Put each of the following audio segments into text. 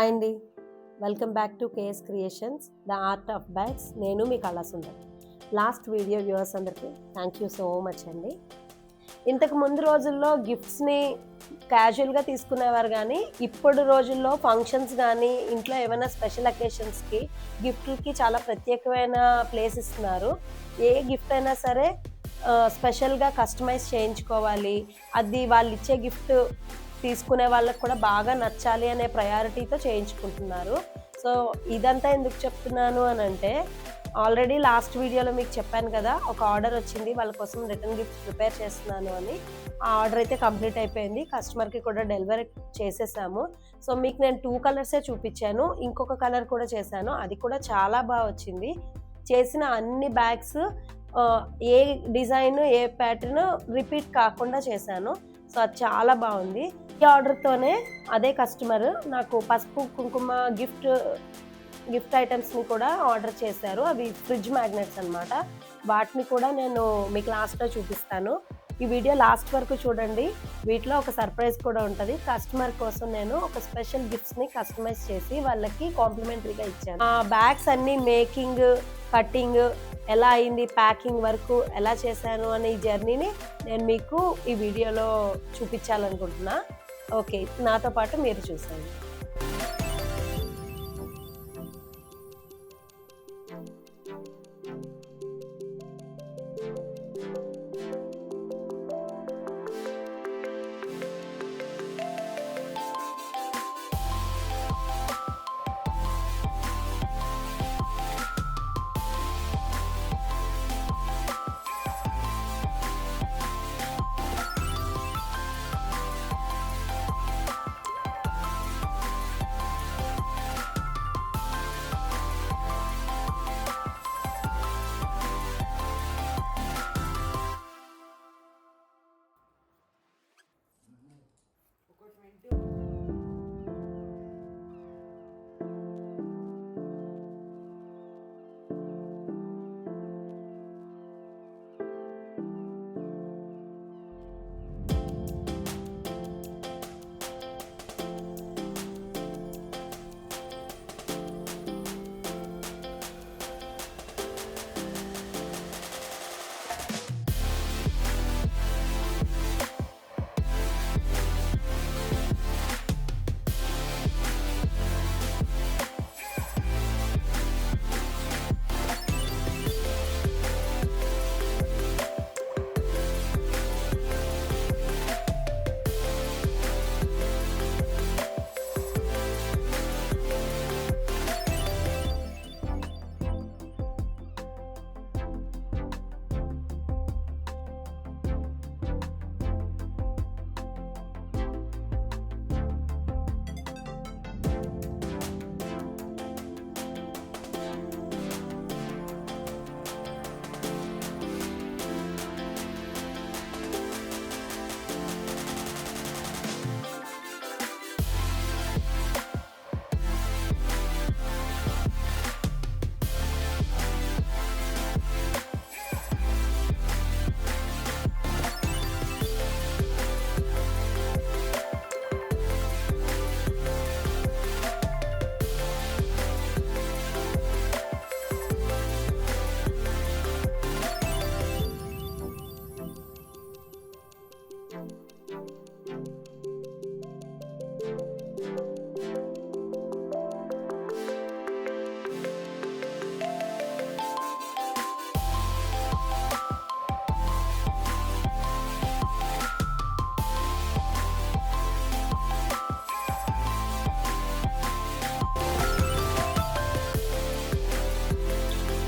Hi అండి, welcome back to KS creations the art of bags. నేను మీ కళాసుందర్. Last video viewers అందరికీ thank you so much అండి. ఇంతకు ముందు రోజుల్లో గిఫ్ట్స్ని క్యాజువల్గా తీసుకునేవారు, కానీ ఇప్పుడు రోజుల్లో ఫంక్షన్స్ కానీ ఇంట్లో ఏమైనా స్పెషల్ అకేషన్స్కి గిఫ్ట్లకి చాలా ప్రత్యేకమైన ప్లేస్ ఇస్తున్నారు. ఏ గిఫ్ట్ అయినా సరే స్పెషల్గా కస్టమైజ్ చేయించుకోవాలి, అది వాళ్ళు ఇచ్చే గిఫ్ట్ తీసుకునే వాళ్ళకి కూడా బాగా నచ్చాలి అనే ప్రయారిటీతో చేయించుకుంటున్నారు. సో ఇదంతా ఎందుకు చెప్తున్నాను అని అంటే, ఆల్రెడీ లాస్ట్ వీడియోలో మీకు చెప్పాను కదా, ఒక ఆర్డర్ వచ్చింది, వాళ్ళ కోసం రిటర్న్ గిఫ్ట్ ప్రిపేర్ చేస్తున్నాను అని. ఆ ఆర్డర్ అయితే కంప్లీట్ అయిపోయింది, కస్టమర్కి కూడా డెలివరీ చేసేసాము. సో మీకు నేను 2 కలర్సే చూపించాను, ఇంకొక కలర్ కూడా చేశాను, అది కూడా చాలా బాగా వచ్చింది. చేసిన అన్ని బ్యాగ్స్ ఏ డిజైన్ ఏ ప్యాటర్న్ రిపీట్ కాకుండా చేశాను. సో అది చాలా బాగుంది. ఈ ఆర్డర్తోనే అదే కస్టమర్ నాకు పసుపు కుంకుమ గిఫ్ట్ ఐటమ్స్ని కూడా ఆర్డర్ చేశారు. అవి ఫ్రిడ్జ్ మ్యాగ్నెట్స్ అనమాట. వాటిని కూడా నేను మీకు లాస్ట్లో చూపిస్తాను. ఈ వీడియో లాస్ట్ వరకు చూడండి. వీటిలో ఒక సర్ప్రైజ్ కూడా ఉంటుంది. కస్టమర్ కోసం నేను ఒక స్పెషల్ గిఫ్ట్స్ని కస్టమైజ్ చేసి వాళ్ళకి కాంప్లిమెంటరీగా ఇచ్చాను. ఆ బ్యాగ్స్ అన్నీ మేకింగ్, కటింగ్ ఎలా అయింది, ప్యాకింగ్ వరకు ఎలా చేశాను అనే ఈ జర్నీని నేను మీకు ఈ వీడియోలో చూపించాలనుకుంటున్నా. ఓకే, నాతో పాటు మీరు చూసేయండి.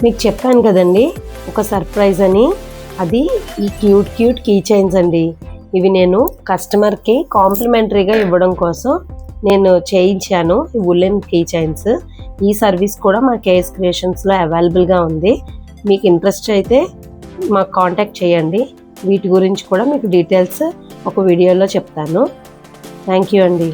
మీకు చెప్పాను కదండి ఒక సర్ప్రైజ్ అని, అది ఈ క్యూట్ కీ చైన్స్ అండి. ఇవి నేను కస్టమర్కి కాంప్లిమెంటరీగా ఇవ్వడం కోసం నేను చేయించాను ఈ వులెన్ కీ చైన్స్. ఈ సర్వీస్ కూడా మా కేఎస్ క్రియేషన్స్లో అవైలబుల్గా ఉంది. మీకు ఇంట్రెస్ట్ అయితే మాకు కాంటాక్ట్ చేయండి. వీటి గురించి కూడా మీకు డీటెయిల్స్ ఒక వీడియోలో చెప్తాను. థ్యాంక్ యూ అండి.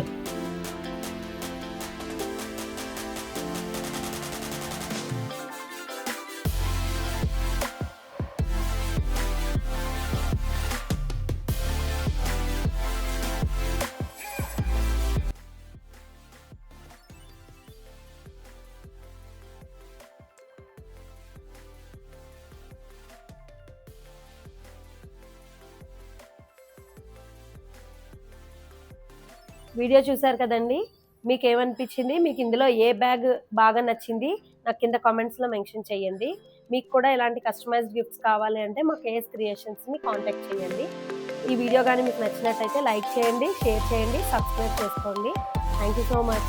వీడియో చూసారు కదండి, మీకు ఏమనిపించింది, మీకు ఇందులో ఏ బ్యాగ్ బాగా నచ్చింది నాకు కింద కామెంట్స్లో మెన్షన్ చేయండి. మీకు కూడా ఇలాంటి కస్టమైజ్డ్ గిఫ్ట్స్ కావాలి అంటే మా కేఎస్ క్రియేషన్స్ని కాంటాక్ట్ చేయండి. ఈ వీడియో కానీ మీకు నచ్చినట్టయితే లైక్ చేయండి, షేర్ చేయండి, సబ్స్క్రైబ్ చేసుకోండి. Thank you so much.